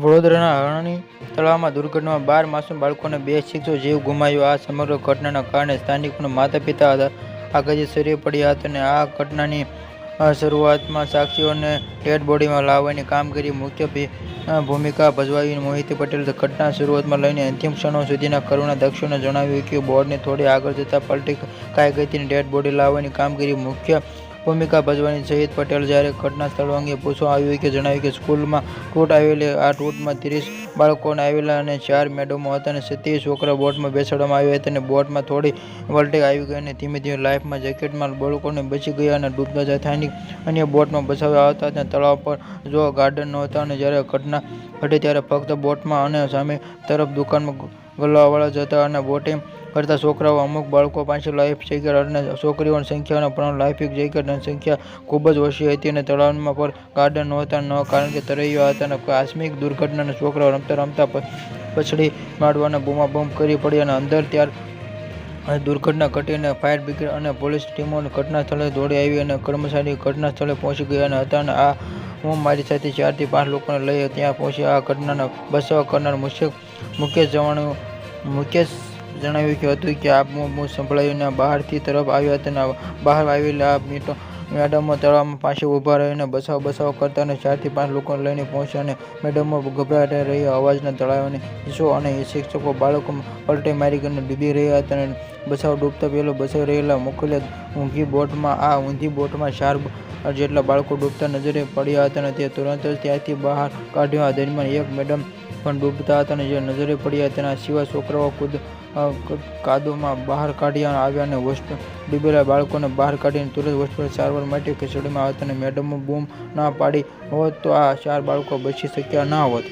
વડોદરાના હરણી તળાવમાં દુર્ઘટનામાં 12 માસૂમ બાળકોને 2 શિક્ષકો જીવ ગુમાવ્યો. આ સમગ્ર ઘટનાના કારણે સ્થાનિકોના માતા-પિતા આઘાતે સરી પડ્યા હતા અને આ ઘટનાની શરૂઆતમાં સાક્ષીઓને ડેડ બોડીમાં લાવવાની કામગીરી મુખ્ય ભૂમિકા ભજવાવી મોહિતી પટેલે ઘટના શરૂઆતમાં લઈને અંતિમ ક્ષણો સુધીના કરુણા દર્શીઓને જણાવ્યું કે બોર્ડને થોડી આગળ જતાં પલટી ખાઈ ગઈ હતી. ડેડ બોડી લાવવાની કામગીરી મુખ્ય ભૂમિકા ભજવાની શહીદ પટેલ જ્યારે ઘટના સ્થળ અંગે પૂછવા આવ્યું કે જણાવ્યું કે સ્કૂલમાં તૂટ આવેલી. આ તૂટમાં 30 બાળકો આવેલા અને 4 મેડમો હતા અને 27 છોકરા બોટમાં બેસાડવામાં આવ્યા હતા અને બોટમાં થોડી વલટી આવી ગઈ અને ધીમે ધીમે લાઈફમાં જેકેટમાં બાળકોને બચી ગયા અને ડૂબતા સ્થાનિક અન્ય બોટમાં બચાવ્યા હતા અને તળાવ પર જો ગાર્ડન નહોતા અને જ્યારે ઘટના ઘટી ત્યારે ફક્ત બોટમાં અને સામે તરફ દુકાનમાં ગલ્લાવાળા જ હતા અને બોટિંગ કરતા છોકરાઓ. અમુક બાળકો પાસે લાઈફ જેકેટ અને છોકરીઓની સંખ્યા પણ લાઈફ જેકેટની સંખ્યા ખૂબ જ ઓછી હતી અને તળાવમાં પર ગાર્ડન નહોતા કારણ કે તરૈયા હતા અને આકસ્મિક દુર્ઘટનાના છોકરાઓ રમતા રમતા પછડી માંડવાને બૂમાબૂમ કરી પડ્યા અને અંદર ત્યાર દુર્ઘટના ઘટી અને ફાયર બ્રિગેડ અને પોલીસ ટીમો ઘટના સ્થળે દોડી આવી અને કર્મચારીઓ ઘટના સ્થળે પહોંચી ગયા હતા અને હું મારી સાથે 4 થી 5 લોકોને લઈ ત્યાં પહોંચી. આ ઘટનાનો બચાવ કરનાર મુકેશ જણાવ્યું હતું કે આ બૂમ સંભળાવીને બહારથી તરફ આવ્યા હતા અને બહાર આવેલા આ મેડમો તળાવમાં પાસે ઊભા રહીને બચાવ કરતા અને 4 થી 5 લોકોને લઈને પહોંચ્યા અને મેડમો ગભરાઈ રહ્યા અવાજના તળાવની હિસ્સો અને શિક્ષકો બાળકો પલટી મારી ગઈને ડૂબી રહ્યા હતા અને બચાવ ડૂબતા પહેલા બચાવી રહેલા મોકલ્યા ઊંઘી બોટમાં. આ ઊંધી બોટમાં 4 જેટલા બાળકો ડૂબતા નજરે પડ્યા હતા અને તે તુરંત જ ત્યાંથી બહાર કાઢ્યા. આ દરમિયાન એક મેડમ પણ ડૂબતા હતા અને જે નજરે પડ્યા તેના સિવાય છોકરાઓ કાદવમાં બહાર કાઢ્યા આવ્યા અને ડૂબેલા બાળકોને બહાર કાઢીને તુરંત હોસ્પિટલ સારવાર માટે ખસેડવામાં આવ્યા હતા અને મેડમો બૂમ ના પાડી હોત તો આ 4 બાળકો બચી શક્યા ના હોત.